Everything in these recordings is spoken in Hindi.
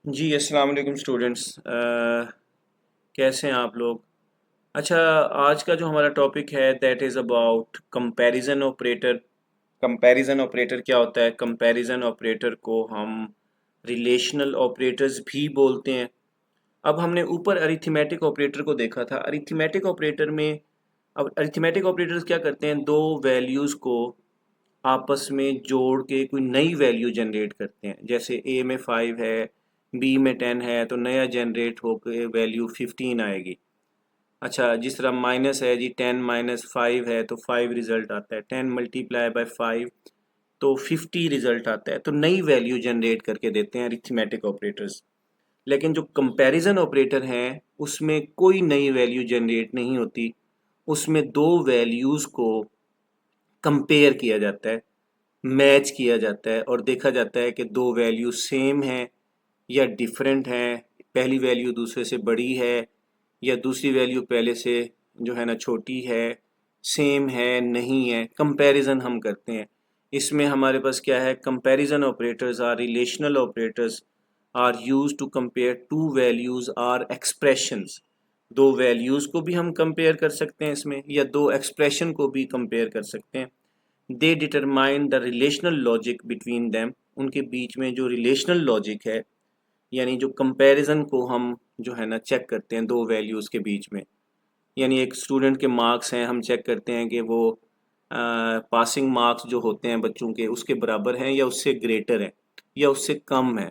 जी अस्सलाम वालेकुम स्टूडेंट्स। कैसे हैं आप लोग? अच्छा, आज का जो हमारा टॉपिक है that is about comparison operator. Comparison operator क्या होता है? कंपैरिजन ऑपरेटर को हम रिलेशनल ऑपरेटर्स भी बोलते हैं। अब हमने ऊपर अरिथमेटिक ऑपरेटर को देखा था। अरिथमेटिक ऑपरेटर में अब अरिथमेटिक ऑपरेटर्स क्या करते हैं? दो वैल्यूज़ को आपस में जोड़ के कोई नई वैल्यू जनरेट करते हैं। जैसे ए में 5 है, बी में 10 है, तो नया जनरेट होकर वैल्यू 15 आएगी। अच्छा, जिस तरह माइनस है जी, 10 माइनस 5 है तो 5 रिजल्ट आता है। 10 मल्टीप्लाई बाय 5 तो 50 रिजल्ट आता है। तो नई वैल्यू जनरेट करके देते हैं अरिथमेटिक ऑपरेटर्स। लेकिन जो कंपैरिजन ऑपरेटर हैं उसमें कोई नई वैल्यू जनरेट नहीं होती। उसमें दो वैल्यूज़ को कंपेयर किया जाता है, मैच किया जाता है और देखा जाता है कि दो वैल्यू सेम हैं या डिफरेंट हैं। पहली वैल्यू दूसरे से बड़ी है या दूसरी वैल्यू पहले से जो है ना छोटी है, सेम है नहीं है, कंपैरिजन हम करते हैं। इसमें हमारे पास क्या है? Comparison operators or relational operators are use to compare two values or expressions. दो वैल्यूज को भी हम कंपेयर कर सकते हैं इसमें, या दो एक्सप्रेशन को भी कंपेयर कर सकते हैं। They determine the relational logic between them. उनके बीच में जो रिलेशनल लॉजिक है, यानी जो कंपैरिजन को हम जो है ना चेक करते हैं दो वैल्यूज़ के बीच में। यानी एक स्टूडेंट के मार्क्स हैं, हम चेक करते हैं कि वो पासिंग मार्क्स जो होते हैं बच्चों के उसके बराबर हैं या उससे ग्रेटर है या उससे कम है।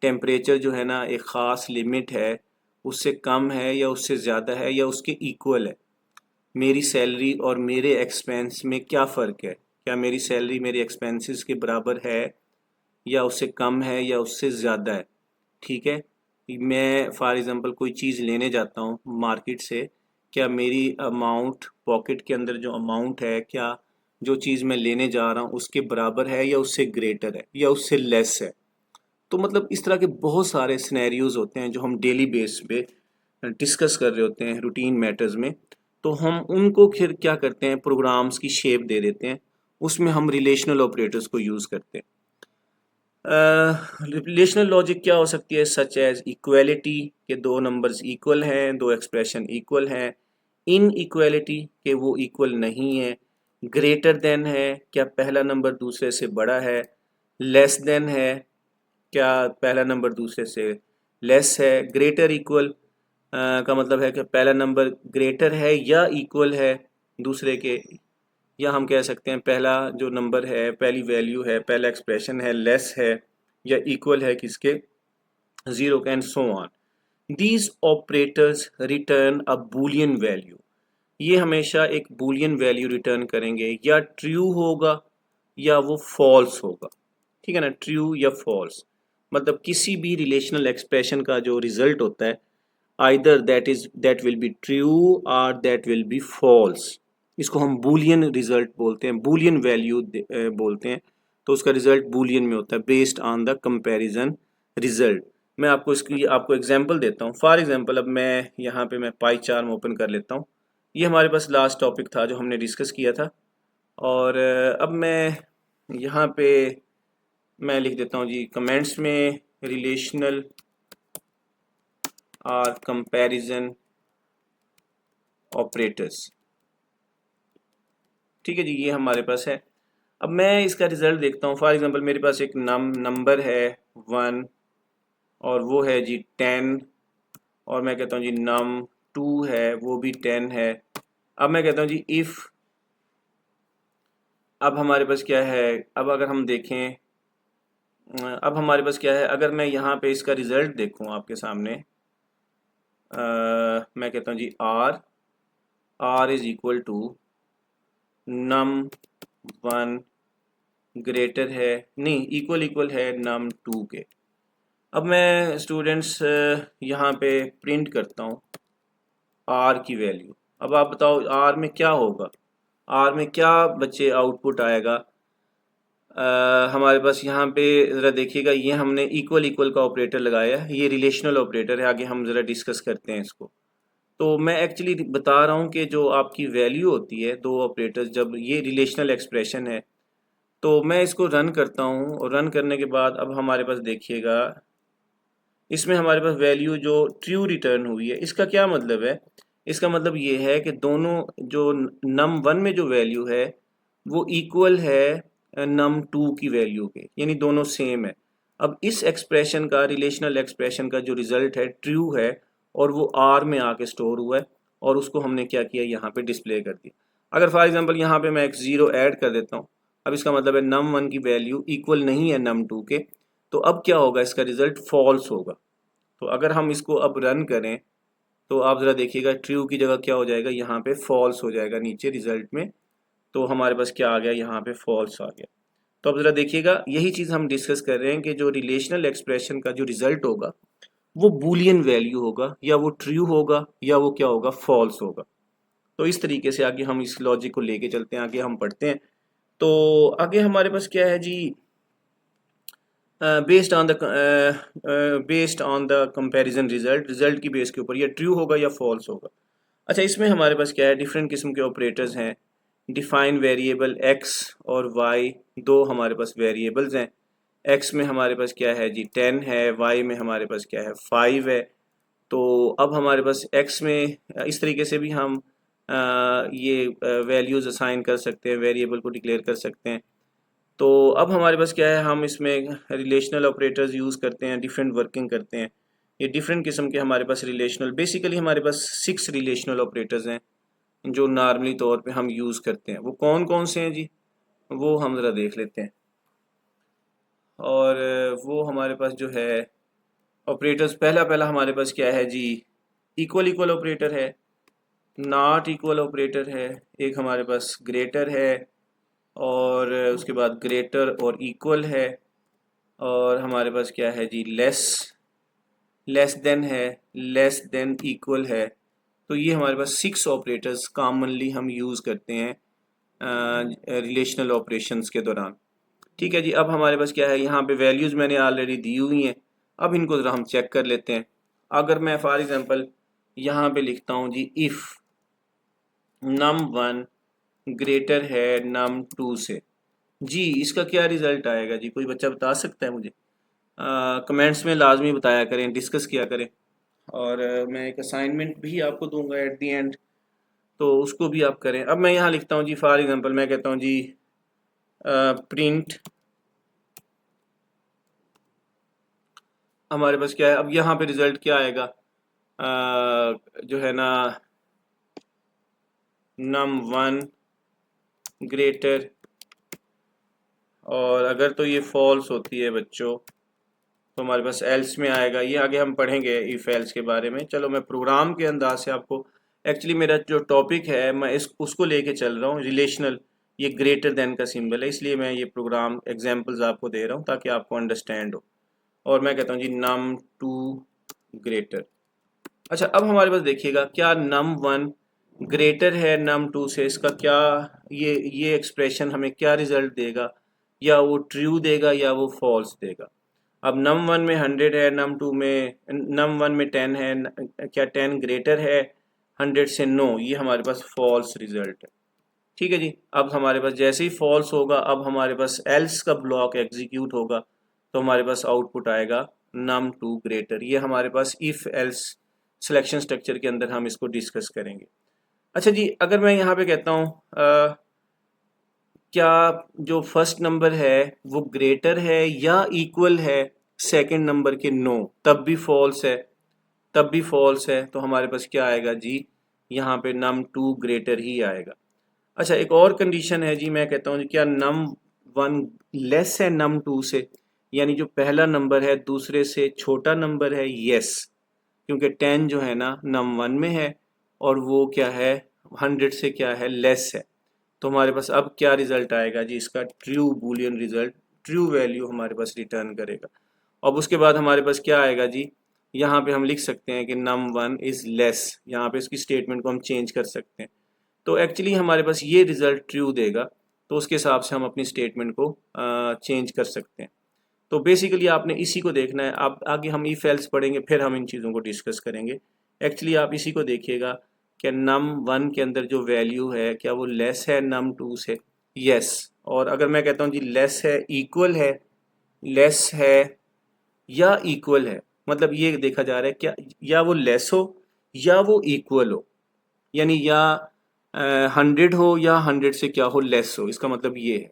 टेम्परेचर जो है ना एक ख़ास लिमिट है, उससे कम है या उससे ज़्यादा है या उसके इक्वल है। मेरी सैलरी और मेरे एक्सपेंस में क्या फ़र्क है? क्या मेरी सैलरी मेरे एक्सपेंसेस के बराबर है या उससे कम है या उससे ज़्यादा है? ठीक है। मैं फॉर एग्ज़ाम्पल कोई चीज़ लेने जाता हूँ मार्केट से, क्या मेरी अमाउंट पॉकेट के अंदर जो अमाउंट है, क्या जो चीज़ मैं लेने जा रहा हूँ उसके बराबर है या उससे ग्रेटर है या उससे लेस है? तो मतलब इस तरह के बहुत सारे सिनेरियोज़ होते हैं जो हम डेली बेस पे डिस्कस कर रहे होते हैं रूटीन मैटर्स में। तो हम उनको फिर क्या करते हैं, प्रोग्राम्स की शेप दे देते हैं। उसमें हम रिलेशनल ऑपरेटर्स को यूज़ करते हैं। रिलेशनल लॉजिक क्या हो सकती है? सच एज इक्वलिटी के दो नंबर्स इक्वल हैं, दो एक्सप्रेशन इक्वल हैं। इन इक्वलिटी के वो इक्वल नहीं है। ग्रेटर देन है, क्या पहला नंबर दूसरे से बड़ा है। लेस देन है, क्या पहला नंबर दूसरे से लेस है। ग्रेटर इक्वल का मतलब है कि पहला नंबर ग्रेटर है या इक्वल है दूसरे के, या हम कह सकते हैं पहला जो नंबर है, पहली वैल्यू है, पहला एक्सप्रेशन है, लेस है या इक्वल है किसके? ज़ीरो के, and so on. These operators return a Boolean value. ये हमेशा एक बूलियन वैल्यू रिटर्न करेंगे, या ट्रू होगा या वो फॉल्स होगा। ठीक है ना, ट्रू या फॉल्स। मतलब किसी भी रिलेशनल एक्सप्रेशन का जो रिजल्ट होता है, either that will be true और दैट विल बी फॉल्स। इसको हम बूलियन रिजल्ट बोलते हैं, बूलियन वैल्यू बोलते हैं। तो उसका रिजल्ट बूलियन में होता है based on the comparison result. मैं आपको इसकी आपको एग्जांपल देता हूँ। फॉर एग्जांपल अब मैं यहाँ पे मैं पाई चार्म ओपन कर लेता हूँ। ये हमारे पास लास्ट टॉपिक था जो हमने डिस्कस किया था। और अब मैं यहाँ पे मैं लिख देता हूँ जी कमेंट्स में, रिलेशनल और कंपैरिजन ऑपरेटर्स। ठीक है जी, ये हमारे पास है। अब मैं इसका रिजल्ट देखता हूँ। फॉर एग्जांपल मेरे पास एक नंबर है 1 और वो है जी 10, और मैं कहता हूँ जी नम 2 है वो भी 10 है। अब मैं कहता हूँ जी इफ़, अब हमारे पास क्या है? अब अगर हम देखें, अब हमारे पास क्या है? अगर मैं यहाँ पे इसका रिजल्ट देखूँ आपके सामने, मैं कहता हूँ G R is equal to नम 1 ग्रेटर है, नहीं इक्वल इक्वल है नम 2 के। अब मैं स्टूडेंट्स यहाँ पे प्रिंट करता हूँ आर की वैल्यू। अब आप बताओ आर में क्या होगा? आर में क्या बच्चे आउटपुट आएगा? हमारे पास यहाँ पे ज़रा देखिएगा, ये हमने इक्वल इक्वल का ऑपरेटर लगाया है, ये रिलेशनल ऑपरेटर है। आगे हम ज़रा डिस्कस करते हैं इसको। तो मैं एक्चुअली बता रहा हूँ कि जो आपकी वैल्यू होती है दो ऑपरेटर्स, जब ये रिलेशनल एक्सप्रेशन है, तो मैं इसको रन करता हूँ और रन करने के बाद अब हमारे पास देखिएगा इसमें हमारे पास वैल्यू जो ट्रू रिटर्न हुई है, इसका क्या मतलब है? इसका मतलब ये है कि दोनों जो num1 में जो वैल्यू है वो इक्वल है num2 की वैल्यू के, यानी दोनों सेम है। अब इस एक्सप्रेशन का, रिलेशनल एक्सप्रेशन का जो रिजल्ट है ट्रू है और वो आर में आके स्टोर हुआ है और उसको हमने क्या किया, यहाँ पे डिस्प्ले कर दिया। अगर फॉर एग्जांपल यहाँ पे मैं एक ज़ीरो ऐड कर देता हूँ, अब इसका मतलब है num1 की वैल्यू इक्वल नहीं है num2 के, तो अब क्या होगा, इसका रिजल्ट फॉल्स होगा। तो अगर हम इसको अब रन करें तो आप ज़रा देखिएगा, ट्रू की जगह क्या हो जाएगा, यहाँ पे फॉल्स हो जाएगा नीचे रिजल्ट में। तो हमारे पास क्या आ गया, यहाँ पे फॉल्स आ गया। तो अब ज़रा देखिएगा, यही चीज़ हम डिस्कस कर रहे हैं कि जो रिलेशनल एक्सप्रेशन का जो रिजल्ट होगा वो बूलियन वैल्यू होगा, या वो ट्रू होगा, या वो क्या होगा, फॉल्स होगा। तो इस तरीके से आगे हम इस लॉजिक को लेके चलते हैं, आगे हम पढ़ते हैं। तो आगे हमारे पास क्या है जी, based on the comparison result की बेस के ऊपर ये ट्रू होगा या फॉल्स होगा। अच्छा, इसमें हमारे पास क्या है, डिफरेंट किस्म के ऑपरेटर्स हैं। डिफाइन वेरिएबल x और y, दो हमारे पास वेरिएबल्स हैं। x में हमारे पास क्या है जी 10 है, y में हमारे पास क्या है 5 है। तो अब हमारे पास x में इस तरीके से भी हम ये वैल्यूज़ असाइन कर सकते हैं, वेरिएबल को डिक्लेयर कर सकते हैं। तो अब हमारे पास क्या है, हम इसमें रिलेशनल ऑपरेटर्स यूज़ करते हैं, डिफरेंट वर्किंग करते हैं। ये डिफरेंट किस्म के हमारे पास रिलेशनल, बेसिकली हमारे पास 6 रिलेशनल ऑपरेटर्स हैं जो नॉर्मली तौर पे हम यूज़ करते हैं। वो कौन कौन से हैं जी, वो हम ज़रा देख लेते हैं। और वो हमारे पास जो है ऑपरेटर्स, पहला पहला हमारे पास क्या है जी, इक्वल इक्वल ऑपरेटर है, नॉट इक्वल ऑपरेटर है, एक हमारे पास ग्रेटर है, और उसके बाद ग्रेटर और इक्वल है, और हमारे पास क्या है जी लेस देन है, लेस देन इक्वल है। तो ये हमारे पास 6 ऑपरेटर्स कॉमनली हम यूज़ करते हैं रिलेशनल ऑपरेशंस के दौरान। ठीक है जी, अब हमारे पास क्या है, यहाँ पे वैल्यूज़ मैंने ऑलरेडी दी हुई हैं। अब इनको ज़रा हम चेक कर लेते हैं। अगर मैं फॉर एग्जांपल यहाँ पे लिखता हूँ जी, इफ़ num1 ग्रेटर है num2 से, जी इसका क्या रिज़ल्ट आएगा जी, कोई बच्चा बता सकता है मुझे? कमेंट्स में लाजमी बताया करें, डिस्कस किया करें। और मैं एक असाइनमेंट भी आपको दूंगा एट दी एंड, तो उसको भी आप करें। अब मैं यहाँ लिखता हूँ जी, फॉर एग्जांपल मैं कहता हूँ जी प्रिंट, हमारे पास क्या है, अब यहाँ पे रिजल्ट क्या आएगा, जो है ना num1 ग्रेटर, और अगर तो ये फॉल्स होती है बच्चों तो हमारे पास एल्स में आएगा। ये आगे हम पढ़ेंगे इफ एल्स के बारे में। चलो मैं प्रोग्राम के अंदाज से आपको, एक्चुअली मेरा जो टॉपिक है मैं उसको लेके चल रहा हूँ, रिलेशनल। ये ग्रेटर देन का सिंबल है, इसलिए मैं ये प्रोग्राम एग्जांपल्स आपको दे रहा हूँ ताकि आपको अंडरस्टैंड हो। और मैं कहता हूँ जी num2 ग्रेटर। अच्छा, अब हमारे पास देखिएगा, क्या num1 ग्रेटर है num2 से, इसका क्या ये एक्सप्रेशन हमें क्या रिजल्ट देगा, या वो ट्रू देगा या वो फॉल्स देगा। अब num1 में 100 है, num2 में, num1 में 10 है, क्या 10 ग्रेटर है 100 से? नो, ये हमारे पास फॉल्स रिजल्ट है। ठीक है जी, अब हमारे पास जैसे ही फॉल्स होगा, अब हमारे पास एल्स का ब्लॉक एग्जीक्यूट होगा, तो हमारे पास आउटपुट आएगा num2 ग्रेटर। ये हमारे पास इफ एल्स सिलेक्शन स्ट्रक्चर के अंदर हम इसको डिस्कस करेंगे। अच्छा जी, अगर मैं यहाँ पे कहता हूँ क्या जो फर्स्ट नंबर है वो ग्रेटर है या इक्वल है सेकंड नंबर के? नो, तब भी फॉल्स है, तब भी फॉल्स है। तो हमारे पास क्या आएगा जी, यहाँ पे num2 ग्रेटर ही आएगा। अच्छा, एक और कंडीशन है जी, मैं कहता हूँ क्या num1 लेस है num2 से, यानी जो पहला नंबर है दूसरे से छोटा नंबर है? यस, क्योंकि 10 जो है ना num1 में है और वो क्या है 100 से क्या है, लेस है। तो हमारे पास अब क्या रिजल्ट आएगा जी, इसका true Boolean result, true value हमारे पास रिटर्न करेगा। अब उसके बाद हमारे पास क्या आएगा जी, यहाँ पे हम लिख सकते हैं कि num1 इज़ लेस, यहाँ पे इसकी स्टेटमेंट को हम चेंज कर सकते हैं। तो एक्चुअली हमारे पास ये रिज़ल्ट ट्रू देगा, तो उसके हिसाब से हम अपनी स्टेटमेंट को चेंज कर सकते हैं। तो बेसिकली आपने इसी को देखना है। आप आगे हम इफ एल्स पढ़ेंगे, फिर हम इन चीज़ों को डिस्कस करेंगे। एक्चुअली आप इसी को देखिएगा कि num1 के अंदर जो वैल्यू है क्या वो लेस है num2 से? यस। और अगर मैं कहता हूँ जी लेस है, इक्वल है, लेस है या इक्वल है, मतलब ये देखा जा रहा है क्या या वो लेस हो या वो इक्वल हो, यानी या 100 हो या 100 से क्या हो लेस हो, इसका मतलब ये है।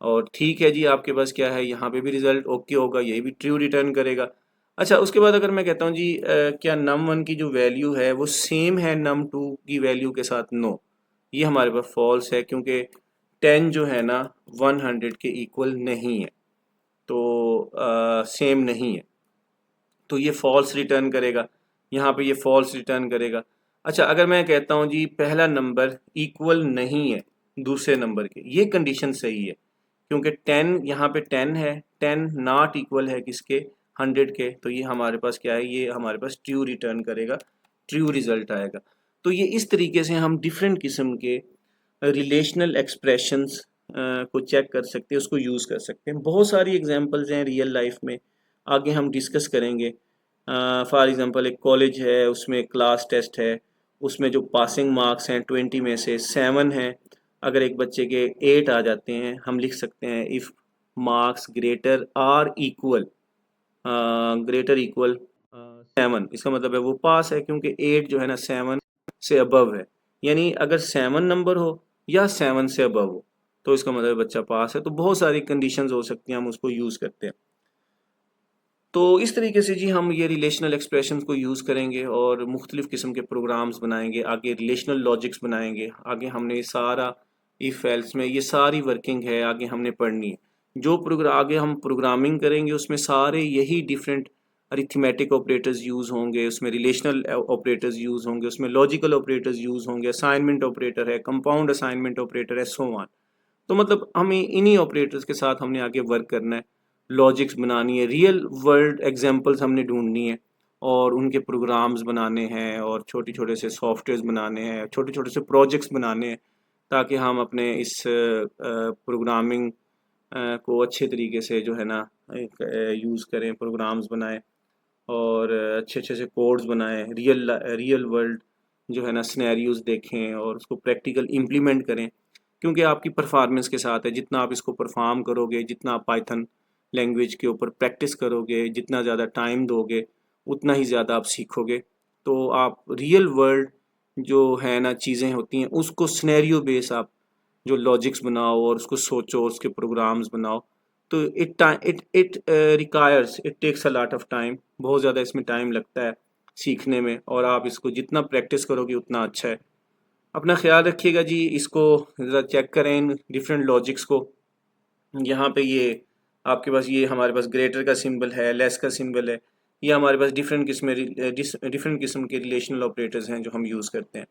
और ठीक है जी, आपके पास क्या है, यहाँ पे भी रिजल्ट ओके होगा, ये भी ट्रू रिटर्न करेगा। अच्छा, उसके बाद अगर मैं कहता हूँ जी क्या num1 की जो वैल्यू है वो सेम है num2 की वैल्यू के साथ, नो, ये हमारे पास फॉल्स है, क्योंकि 10 जो है ना 100 के इक्वल नहीं है, तो सेम नहीं है, तो ये फॉल्स रिटर्न करेगा, यहाँ पे ये फॉल्स रिटर्न करेगा। अच्छा, अगर मैं कहता हूँ जी पहला नंबर इक्वल नहीं है दूसरे नंबर के, ये कंडीशन सही है, क्योंकि 10 यहाँ पे 10 है, 10 नॉट इक्वल है किसके, 100 के, तो ये हमारे पास क्या है, ये हमारे पास ट्रू रिटर्न करेगा, ट्रू रिजल्ट आएगा। तो ये इस तरीके से हम डिफरेंट किस्म के रिलेशनल एक्सप्रेशंस को चेक कर सकते हैं, उसको यूज़ कर सकते हैं। बहुत सारी एग्जांपल्स हैं रियल लाइफ में, आगे हम डिस्कस करेंगे। फॉर एग्जांपल एक कॉलेज है, उसमें क्लास टेस्ट है, उसमें जो पासिंग मार्क्स हैं 20 में से 7 हैं, अगर एक बच्चे के 8 आ जाते हैं, हम लिख सकते हैं if marks greater or equal, greater equal 7, इसका मतलब है वो पास है, क्योंकि 8 जो है ना 7 से अबव है, यानी अगर 7 नंबर हो या 7 से अबव हो तो इसका मतलब बच्चा पास है। तो बहुत सारी कंडीशंस हो सकती हैं, हम उसको यूज़ करते हैं। तो इस तरीके से जी हम ये रिलेशनल एक्सप्रेशंस को यूज़ करेंगे और मुख्तलिफ़ किस्म के प्रोग्राम्स बनाएंगे, आगे रिलेशनल लॉजिक्स बनाएंगे, आगे हमने ये सारा इफ़ एल्स में ये सारी वर्किंग है आगे हमने पढ़नी है। जो प्रोग्राम आगे हम प्रोग्रामिंग करेंगे उसमें सारे यही डिफरेंट अरिथमेटिक ऑपरेटर्स यूज़ होंगे, उसमें रिलेशनल ऑपरेटर्स यूज़ होंगे, उसमें लॉजिकल ऑपरेटर्स यूज़ होंगे, असाइनमेंट ऑपरेटर है, कंपाउंड असाइनमेंट ऑपरेटर है, सो ऑन। तो मतलब हमें इन्हीं ऑपरेटर्स के साथ हमने आगे वर्क करना है, लॉजिक्स बनानी है, रियल वर्ल्ड एग्जांपल्स हमने ढूंढनी है और उनके प्रोग्राम्स बनाने हैं और छोटे छोटे से सॉफ्टवेयर्स बनाने हैं, छोटे छोटे से प्रोजेक्ट्स बनाने हैं, ताकि हम अपने इस प्रोग्रामिंग को अच्छे तरीके से जो है ना यूज़ करें, प्रोग्राम्स बनाएं और अच्छे अच्छे से कोड्स बनाएं, रियल वर्ल्ड जो है ना सिनेरियोज देखें और उसको प्रैक्टिकल इम्प्लीमेंट करें, क्योंकि आपकी परफॉर्मेंस के साथ है, जितना आप इसको परफॉर्म करोगे, जितना आप पाइथन लैंग्वेज के ऊपर प्रैक्टिस करोगे, जितना ज़्यादा टाइम दोगे, उतना ही ज़्यादा आप सीखोगे। तो आप रियल वर्ल्ड जो है ना चीज़ें होती हैं उसको सिनेरियो बेस आप जो लॉजिक्स बनाओ और उसको सोचो और उसके प्रोग्राम्स बनाओ, तो it requires, it takes a lot of time, बहुत ज़्यादा इसमें टाइम लगता है सीखने में, और आप इसको जितना प्रैक्टिस करोगे उतना अच्छा है। अपना ख्याल रखिएगा जी, इसको ज़रा चेक करें इन डिफरेंट लॉजिक्स को। यहाँ पे ये आपके पास ये हमारे पास ग्रेटर का सिंबल है, लेस का सिंबल है, ये हमारे पास डिफरेंट किस्म के रिलेशनल ऑपरेटर्स हैं जो हम यूज़ करते हैं।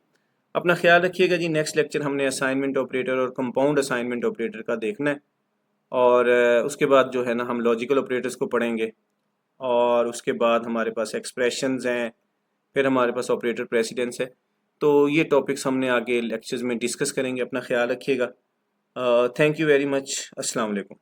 अपना ख्याल रखिएगा जी। नेक्स्ट लेक्चर हमने असाइनमेंट ऑपरेटर और कंपाउंड असाइनमेंट ऑपरेटर का देखना है, और उसके बाद जो है ना हम लॉजिकल ऑपरेटर्स को पढ़ेंगे, और उसके बाद हमारे पास एक्सप्रेशंस हैं, फिर हमारे पास ऑपरेटर प्रेसिडेंस है। तो ये टॉपिक्स हमने आगे लेक्चर्स में डिस्कस करेंगे। अपना ख्याल रखिएगा। Thank you very much. अस्सलाम वालेकुम।